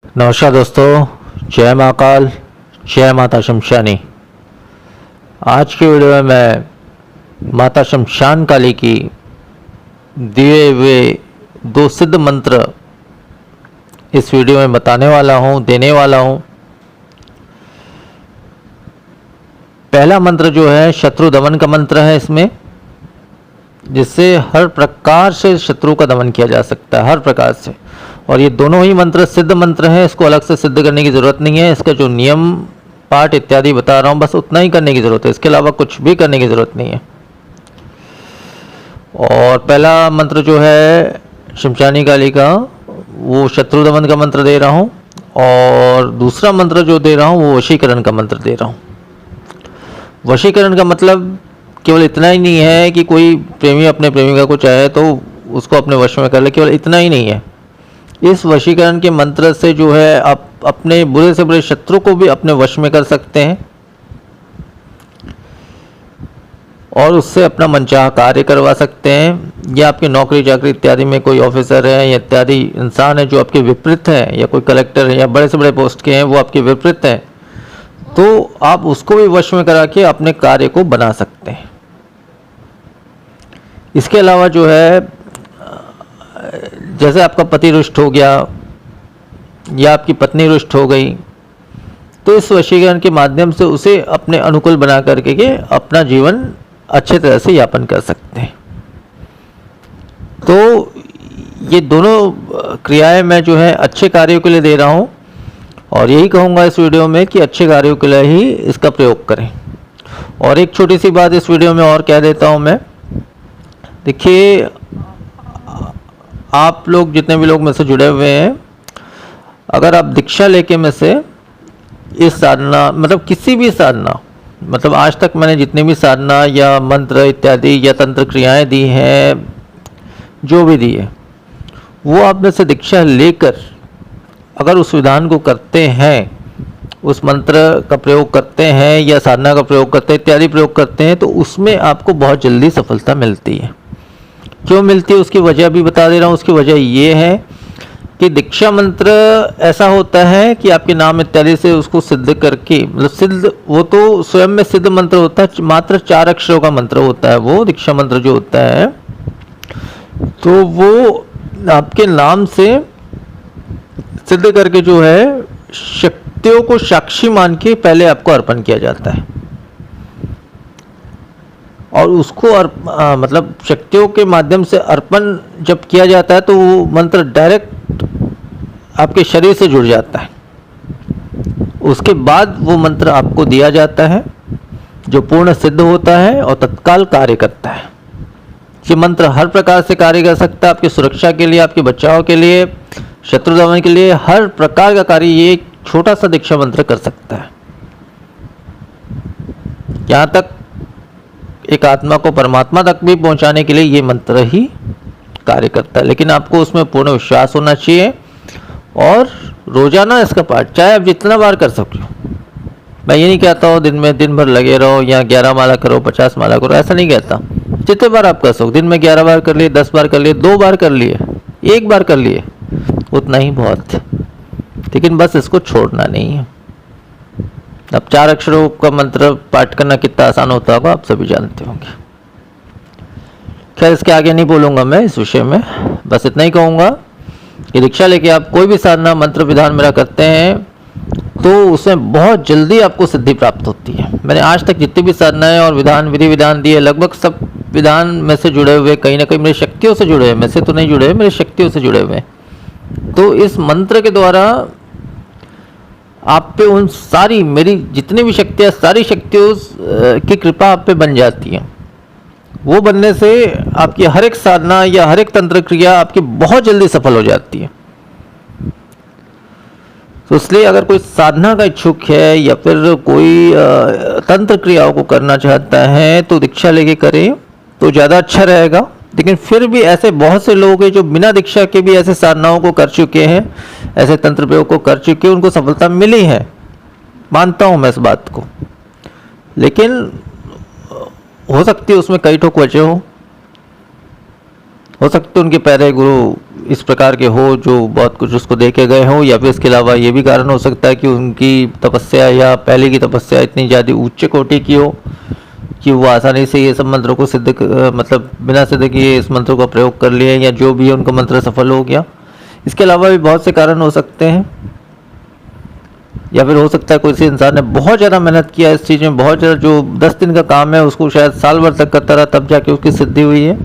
नमस्कार दोस्तों, जय महाकाल, जय माता शमशानी। आज की वीडियो में मैं माता शमशान काली की दिए हुए 2 सिद्ध मंत्र इस वीडियो में बताने वाला हूँ, देने वाला हूँ। पहला मंत्र जो है शत्रु दमन का मंत्र है इसमें, जिससे हर प्रकार से शत्रु का दमन किया जा सकता है, हर प्रकार से। और ये दोनों ही मंत्र सिद्ध मंत्र हैं, इसको अलग से सिद्ध करने की ज़रूरत नहीं है। इसका जो नियम पाठ इत्यादि बता रहा हूँ बस उतना ही करने की ज़रूरत है, इसके अलावा कुछ भी करने की ज़रूरत नहीं है। और पहला मंत्र जो है शमशानी काली का, वो शत्रु दमन का मंत्र दे रहा हूँ। और दूसरा मंत्र जो दे रहा हूँ वो वशीकरण का मंत्र दे रहा हूँ। वशीकरण का मतलब केवल इतना ही नहीं है कि कोई प्रेमी अपने प्रेमिका को चाहे तो उसको अपने वश में कर ले, केवल इतना ही नहीं है। इस वशीकरण के मंत्र से जो है आप अपने बुरे से बुरे शत्रु को भी अपने वश में कर सकते हैं और उससे अपना मनचाहा कार्य करवा सकते हैं। या आपकी नौकरी चाकरी इत्यादि में कोई ऑफिसर है या इत्यादि इंसान है जो आपके विपरीत है, या कोई कलेक्टर है या बड़े से बड़े पोस्ट के हैं वो आपके विपरीत हैं, तो आप उसको भी वश में करा के अपने कार्य को बना सकते हैं। इसके अलावा जो है, जैसे आपका पति रुष्ट हो गया या आपकी पत्नी रुष्ट हो गई, तो इस वशीकरण के माध्यम से उसे अपने अनुकूल बना करके के अपना जीवन अच्छे तरह से यापन कर सकते हैं। तो ये दोनों क्रियाएं मैं जो है अच्छे कार्यों के लिए दे रहा हूँ और यही कहूँगा इस वीडियो में कि अच्छे कार्यों के लिए ही इसका प्रयोग करें। और एक छोटी सी बात इस वीडियो में और कह देता हूँ मैं। देखिए, आप लोग जितने भी लोग मुझसे जुड़े हुए हैं, अगर आप दीक्षा लेके में से इस साधना मतलब किसी भी साधना, मतलब आज तक मैंने जितनी भी साधना या मंत्र इत्यादि या तंत्र क्रियाएं दी हैं, जो भी दी है, वो आप में से दीक्षा लेकर अगर उस विधान को करते हैं, उस मंत्र का प्रयोग करते हैं या साधना का प्रयोग करते हैं इत्यादि प्रयोग करते हैं, तो उसमें आपको बहुत जल्दी सफलता मिलती है। क्यों मिलती है उसकी वजह भी बता दे रहा हूँ। उसकी वजह ये है कि दीक्षा मंत्र ऐसा होता है कि आपके नाम इत्यादि से उसको सिद्ध करके, मतलब सिद्ध, वो तो स्वयं में सिद्ध मंत्र होता है, मात्र 4 अक्षरों का मंत्र होता है वो दीक्षा मंत्र जो होता है। तो वो आपके नाम से सिद्ध करके जो है शक्तियों को साक्षी मान के पहले आपको अर्पण किया जाता है और उसको मतलब शक्तियों के माध्यम से अर्पण जब किया जाता है तो वो मंत्र डायरेक्ट आपके शरीर से जुड़ जाता है। उसके बाद वो मंत्र आपको दिया जाता है जो पूर्ण सिद्ध होता है और तत्काल कार्य करता है। ये मंत्र हर प्रकार से कार्य कर सकता है, आपकी सुरक्षा के लिए, आपके बचाव के लिए, शत्रु दमन के लिए, हर प्रकार का कार्य ये एक छोटा सा दीक्षा मंत्र कर सकता है। यहाँ तक एक आत्मा को परमात्मा तक भी पहुंचाने के लिए ये मंत्र ही कार्य करता है। लेकिन आपको उसमें पूर्ण विश्वास होना चाहिए और रोजाना इसका पाठ, चाहे आप जितना बार कर सको। मैं ये नहीं कहता हूँ दिन भर लगे रहो या 11 माला करो, 50 माला करो, ऐसा नहीं कहता। जितने बार आप कर सको, दिन में 11 बार कर लिए, 10 बार कर लिए, 2 बार कर लिए, 1 बार कर लिए, उतना ही बहुत है। लेकिन बस इसको छोड़ना नहीं है। अब 4 अक्षरों का मंत्र पाठ करना कितना आसान होता होगा आप सभी जानते होंगे। खैर, इसके आगे नहीं बोलूँगा मैं इस विषय में, बस इतना ही कहूँगा कि दीक्षा लेके आप कोई भी साधना मंत्र विधान मेरा करते हैं तो उसमें बहुत जल्दी आपको सिद्धि प्राप्त होती है। मैंने आज तक जितनी भी साधनाएं और विधान, विधि विधान दिए, लगभग सब विधान में से जुड़े हुए, कहीं ना कहीं मेरी शक्तियों से जुड़े हुए, में से तो नहीं जुड़े हुए, मेरी शक्तियों से जुड़े हुए। तो इस मंत्र के द्वारा आप पे उन सारी मेरी जितनी भी शक्तियाँ, सारी शक्तियों की कृपा आप पे बन जाती है। वो बनने से आपकी हर एक साधना या हर एक तंत्र क्रिया आपकी बहुत जल्दी सफल हो जाती है। तो इसलिए अगर कोई साधना का इच्छुक है या फिर कोई तंत्र क्रियाओं को करना चाहता है तो दीक्षा लेके करें तो ज़्यादा अच्छा रहेगा। लेकिन फिर भी ऐसे बहुत से लोग हैं जो बिना दीक्षा के भी ऐसे साधनाओं को कर चुके हैं, ऐसे तंत्र प्रयोग को कर चुके हैं, उनको सफलता मिली है, मानता हूँ मैं इस बात को। लेकिन हो सकती है उसमें कई ठोक वजह हो सकती है उनके पहले गुरु इस प्रकार के हो जो बहुत कुछ उसको दे के गए हो, या फिर इसके अलावा ये भी कारण हो सकता है कि उनकी तपस्या या पहले की तपस्या इतनी ज़्यादा उच्च कोटि की हो कि वो आसानी से ये सब मंत्रों को मतलब बिना सिद्ध किए इस मंत्र का प्रयोग कर लिए, या जो भी उनका मंत्र सफल हो गया। इसके अलावा भी बहुत से कारण हो सकते हैं। या फिर हो सकता है कोई इंसान ने बहुत ज़्यादा मेहनत किया इस चीज़ में, बहुत ज़्यादा, जो 10 दिन का काम है उसको शायद साल भर तक करता रहा, तब जाके उसकी सिद्धि हुई है,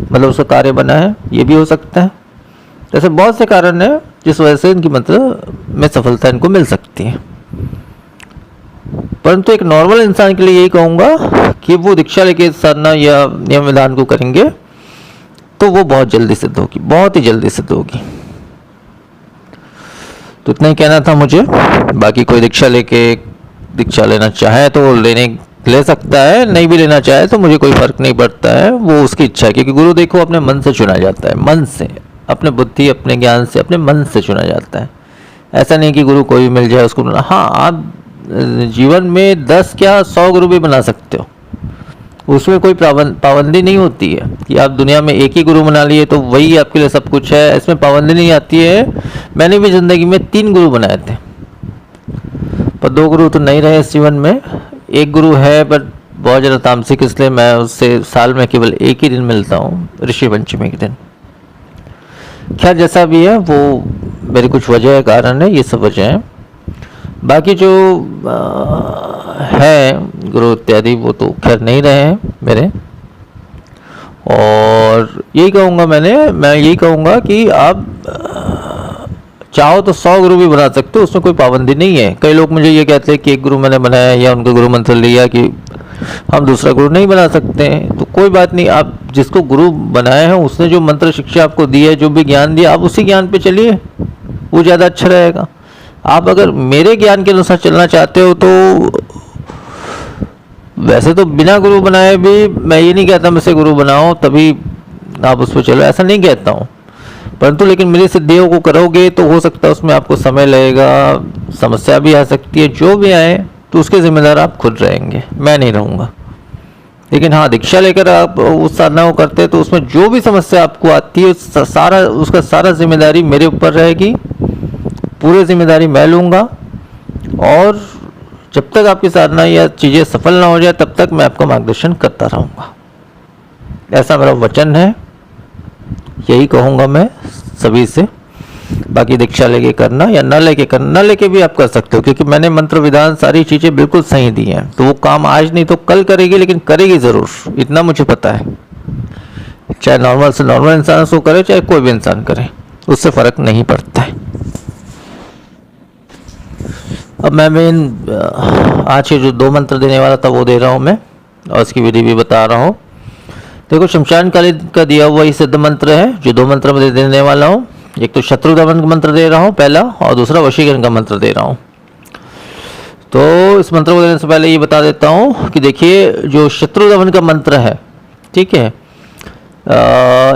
मतलब उसका कार्य बना है। ये भी हो सकता है। ऐसे बहुत से कारण हैं जिस वजह से इनकी मंत्र में सफलता इनको मिल सकती है। परंतु एक नॉर्मल इंसान के लिए यही कहूँगा कि वो दीक्षा लेके साधना या नियम विधान को करेंगे तो वो बहुत जल्दी सिद्ध होगी, बहुत ही जल्दी सिद्ध होगी। तो इतना ही कहना था मुझे। बाकी कोई दीक्षा लेना चाहे तो ले सकता है, नहीं भी लेना चाहे तो मुझे कोई फर्क नहीं पड़ता है, वो उसकी इच्छा है। क्योंकि गुरु देखो अपने मन से चुना जाता है, मन से, अपने बुद्धि, अपने ज्ञान से, अपने मन से चुना जाता है। ऐसा नहीं कि गुरु कोई भी मिल जाए उसको बना। हाँ, आप जीवन में 10 क्या 100 गुरु भी बना सकते हो, उसमें कोई पाबंदी नहीं होती है कि आप दुनिया में एक ही गुरु बना लिए तो वही आपके लिए सब कुछ है, इसमें पाबंदी नहीं आती है। मैंने भी ज़िंदगी में 3 गुरु बनाए थे, पर 2 गुरु तो नहीं रहे इस जीवन में। एक गुरु है पर बहुत ज़्यादा तामसिक, इसलिए मैं उससे साल में केवल एक ही दिन मिलता हूँ, ऋषि पंचमी के दिन। खैर जैसा भी है, वो मेरी कुछ वजह कारण है, ये सब वजह है। बाकी जो है गुरु इत्यादि वो तो खैर नहीं रहे हैं मेरे। और यही कहूँगा मैं यही कहूँगा कि आप चाहो तो 100 गुरु भी बना सकते हो, उसमें कोई पाबंदी नहीं है। कई लोग मुझे ये कहते हैं कि एक गुरु मैंने बनाया या उनका गुरु मंत्र लिया कि हम दूसरा गुरु नहीं बना सकते हैं। तो कोई बात नहीं, आप जिसको गुरु बनाए हैं उसने जो मंत्र शिक्षा आपको दी है, जो भी ज्ञान दिया, आप उसी ज्ञान पे चलिए, वो ज़्यादा अच्छा रहेगा। आप अगर मेरे ज्ञान के अनुसार चलना चाहते हो तो वैसे तो बिना गुरु बनाए भी मैं ये नहीं कहता मुझसे गुरु बनाओ तभी आप उस पर चलो, ऐसा नहीं कहता हूँ। परंतु लेकिन मेरी सिद्धियों को करोगे तो हो सकता है उसमें आपको समय लगेगा, समस्या भी आ सकती है। जो भी आए तो उसके जिम्मेदार आप खुद रहेंगे, मैं नहीं रहूँगा। लेकिन हाँ, दीक्षा लेकर आप उस साधना को करते हैं तो उसमें जो भी समस्या आपको आती है उसका सारा जिम्मेदारी मेरे ऊपर रहेगी, पूरी जिम्मेदारी मैं लूँगा। और जब तक आपकी साधना या चीज़ें सफल ना हो जाए तब तक मैं आपका मार्गदर्शन करता रहूँगा, ऐसा मेरा वचन है। यही कहूँगा मैं सभी से। बाकी दीक्षा लेके करना या न लेके करना, न लेके भी आप कर सकते हो, क्योंकि मैंने मंत्र विधान सारी चीज़ें बिल्कुल सही दी हैं। तो वो काम आज नहीं तो कल करेगी, लेकिन करेगी ज़रूर, इतना मुझे पता है। चाहे नॉर्मल से नॉर्मल इंसान उसको करे, चाहे कोई भी इंसान करे, उससे फ़र्क नहीं पड़ता है। अब मैं आज के जो 2 मंत्र देने वाला था वो दे रहा हूँ मैं, और उसकी विधि भी बता रहा हूँ। देखो, शमशान काली का दिया हुआ ये सिद्ध मंत्र है जो 2 मंत्र में देने वाला हूँ। एक तो शत्रु दमन का मंत्र दे रहा हूँ पहला, और दूसरा वशीकरण का मंत्र दे रहा हूँ। तो इस मंत्र को देने से पहले ये बता देता हूँ कि देखिए, जो शत्रु दमन का मंत्र है, ठीक है,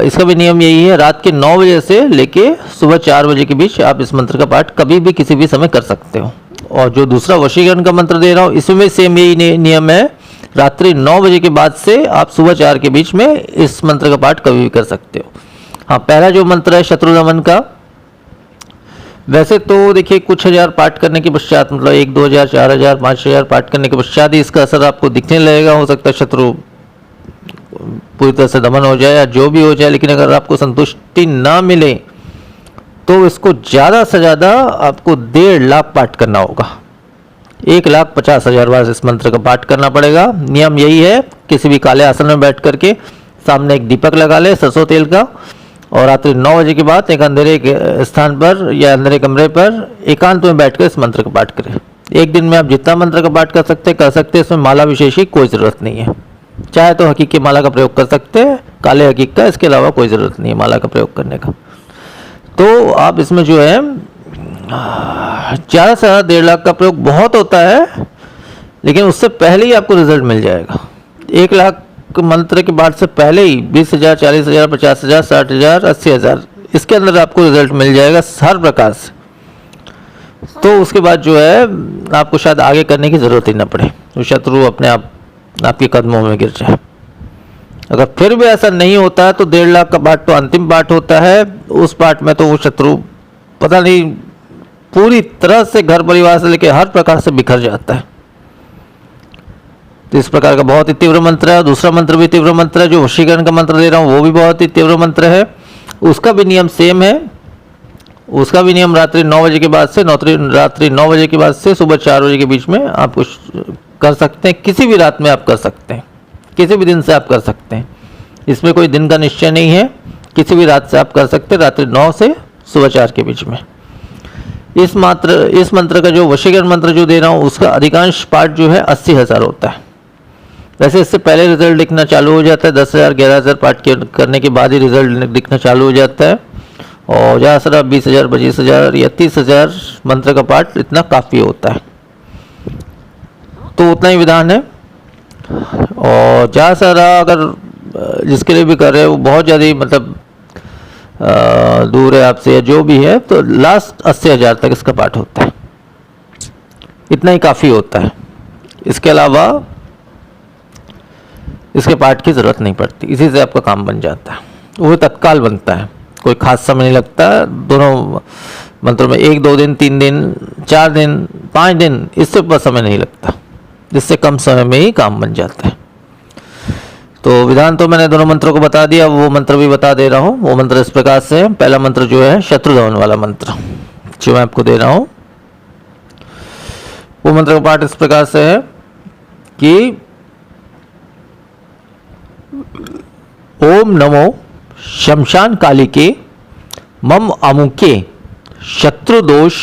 इसका भी नियम यही है, रात के 9 बजे से लेके सुबह 4 बजे के बीच आप इस मंत्र का पाठ कभी भी किसी भी समय कर सकते हो। और जो दूसरा वशीकरण का मंत्र दे रहा हूँ, इसमें सेम यही नियम है, रात्रि 9 बजे के बाद से आप सुबह 4 के बीच में इस मंत्र का पाठ कभी भी कर सकते हो। हाँ, पहला जो मंत्र है शत्रु दमन का, वैसे तो देखिए कुछ हजार पाठ करने के पश्चात, मतलब 1, 2 हजार, 4 हजार, 5 हजार पाठ करने के पश्चात ही इसका असर आपको दिखने लगेगा। हो सकता है शत्रु पूरी तरह से दमन हो जाए या जो भी हो जाए, लेकिन अगर आपको संतुष्टि ना मिले तो इसको ज़्यादा से ज़्यादा आपको 1.5 लाख पाठ करना होगा। 1,50,000 बार इस मंत्र का पाठ करना पड़ेगा। नियम यही है, किसी भी काले आसन में बैठ करके सामने एक दीपक लगा ले सरसों तेल का, और रात्रि 9 बजे के बाद एक अंधेरे के स्थान पर या अंधेरे कमरे पर एकांत में बैठकर इस मंत्र का पाठ करें। एक दिन में आप जितना मंत्र का पाठ कर सकते हैं। इसमें माला विशेष की कोई ज़रूरत नहीं है। चाहे तो हकीक की माला का प्रयोग कर सकते हैं, काले हकीक का, इसके अलावा कोई ज़रूरत नहीं है माला का प्रयोग करने का। तो आप इसमें जो है ज़्यादा से ज़्यादा 1.5 लाख का प्रयोग बहुत होता है, लेकिन उससे पहले ही आपको रिजल्ट मिल जाएगा। 1 लाख मंत्र के बाद से पहले ही 20,000, 40,000, 50,000, 60,000, 80,000 इसके अंदर आपको रिजल्ट मिल जाएगा हर प्रकार से। तो उसके बाद जो है आपको शायद आगे करने की ज़रूरत ही ना पड़े, तो शत्रु अपने आप आपके कदमों में गिर जाए। अगर फिर भी ऐसा नहीं होता है तो 1.5 लाख का पाठ तो अंतिम पाठ होता है। उस पाठ में तो वो शत्रु पता नहीं पूरी तरह से घर परिवार से लेकर हर प्रकार से बिखर जाता है। तो इस प्रकार का बहुत ही तीव्र मंत्र है। दूसरा मंत्र भी तीव्र मंत्र है, जो वशीकरण का मंत्र दे रहा हूँ वो भी बहुत ही तीव्र मंत्र है। उसका भी नियम सेम है। उसका भी नियम रात्रि 9 बजे के बाद से रात्रि 9 बजे के बाद से सुबह 4 बजे के बीच में आप कुछ कर सकते हैं। किसी भी रात में आप कर सकते हैं, किसी भी दिन से आप कर सकते हैं। इसमें कोई दिन का निश्चय नहीं है, किसी भी रात से आप कर सकते हैं, रात्रि 9 से सुबह 4 के बीच में। इस मंत्र का जो वशीकरण मंत्र जो दे रहा हूँ उसका अधिकांश पाठ जो है 80,000 होता है। वैसे इससे पहले रिजल्ट दिखना चालू हो जाता है, 10,000 11,000 पाठ करने के बाद ही रिजल्ट दिखना चालू हो जाता है। और ज़्यादा से ज़्यादा 20,000 25,000 या 30,000 मंत्र का पाठ इतना काफ़ी होता है। तो उतना ही विधान है। और ज़्यादा से ज़्यादा अगर जिसके लिए भी कर रहे हो वो बहुत ज़्यादा मतलब दूर है आपसे या जो भी है, तो लास्ट 80,000 तक इसका पाठ होता है। इतना ही काफ़ी होता है। इसके अलावा इसके पाठ की ज़रूरत नहीं पड़ती, इसी से आपका काम बन जाता है। वो तत्काल बनता है, कोई खास समय नहीं लगता। दोनों मंत्रों में 1 2 दिन 3 दिन 4 दिन 5 दिन इससे ऊपर समय नहीं लगता, जिससे कम समय में ही काम बन जाता है। तो विधान तो मैंने दोनों मंत्रों को बता दिया, वो मंत्र भी बता दे रहा हूँ। वो मंत्र इस प्रकार से है। पहला मंत्र जो है शत्रु दमन वाला मंत्र जो मैं आपको दे रहा हूँ, वो मंत्र का पाठ इस प्रकार से है कि ओम नमो शमशान कालिके मम अमुके शत्रु दोष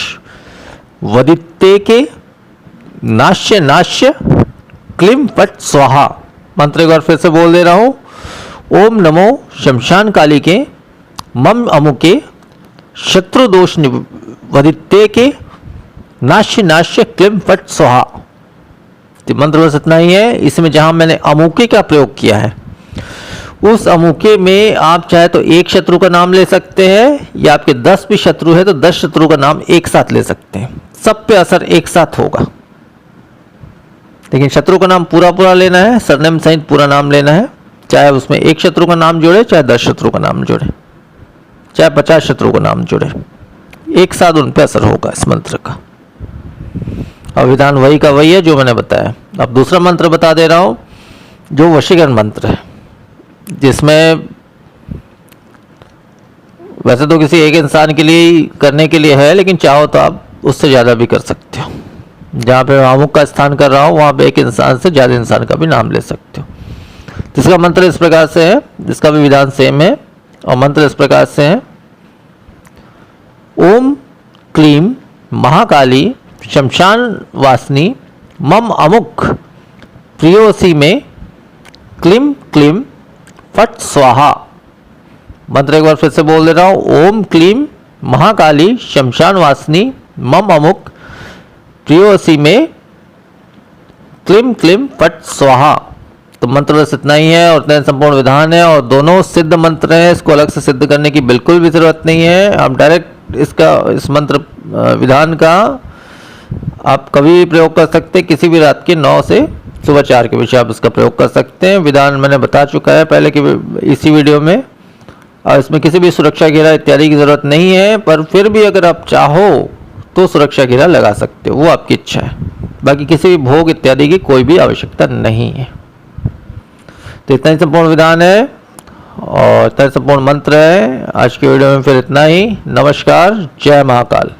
वदित्ते के नाश्य नाश्य क्लीम फट स्वाहा। मंत्र एक बार फिर से बोल दे रहा हूँ। ओम नमो शमशान कालिके मम अमुके शत्रु दोष वदित्ते के नाश्य नाश्य क्लीम फट स्वाहा। तो मंत्र बस इतना ही है। इसमें जहां मैंने अमुके का प्रयोग किया है, उस अमुके में आप चाहे तो एक शत्रु का नाम ले सकते हैं, या आपके 10 भी शत्रु है तो 10 शत्रु का नाम एक साथ ले सकते हैं। सब पे असर एक साथ होगा, लेकिन शत्रु का नाम पूरा लेना है, सरनेम सहित पूरा नाम लेना है। चाहे उसमें एक शत्रु का नाम जोड़े, चाहे 10 शत्रु का नाम जोड़े, चाहे 50 शत्रु का नाम जोड़े, एक साथ उन पे असर होगा इस मंत्र का। और विधान वही का वही है जो मैंने बताया। अब दूसरा मंत्र बता दे रहा हूं, जो वशीकरण मंत्र है, जिसमें वैसे तो किसी एक इंसान के लिए करने के लिए है, लेकिन चाहो तो आप उससे ज़्यादा भी कर सकते हो। जहाँ पे अमुक का स्थान कर रहा हूँ वहाँ पे एक इंसान से ज़्यादा इंसान का भी नाम ले सकते हो। तो इसका मंत्र इस प्रकार से है, जिसका भी विधान सेम है। और मंत्र इस प्रकार से है। ओम क्लीम महाकाली शमशान वासनी मम अमुक प्रियोसी में क्लीम क्लीम फट स्वाहा। मंत्र एक बार फिर से बोल दे रहा हूँ। ओम क्लीम महाकाली शमशान वासनी मम अमुक प्रियोसी में क्लीम क्लीम फट स्वाहा। तो मंत्र बस इतना ही है और इतना संपूर्ण विधान है, और दोनों सिद्ध मंत्र हैं। इसको अलग से सिद्ध करने की बिल्कुल भी जरूरत नहीं है। आप डायरेक्ट इस मंत्र विधान का आप कभी भी प्रयोग कर सकते हैं। किसी भी रात के 9 से सुबह 4 के बीच आप इसका प्रयोग कर सकते हैं। विधान मैंने बता चुका है पहले की इसी वीडियो में, और इसमें किसी भी सुरक्षा घेरा इत्यादि की जरूरत नहीं है। पर फिर भी अगर आप चाहो तो सुरक्षा घेरा लगा सकते हो, वो आपकी इच्छा है। बाकी किसी भी भोग इत्यादि की कोई भी आवश्यकता नहीं है। तो इतना ही संपूर्ण विधान है और इतना ही संपूर्ण मंत्र है। आज के वीडियो में फिर इतना ही। नमस्कार, जय महाकाल।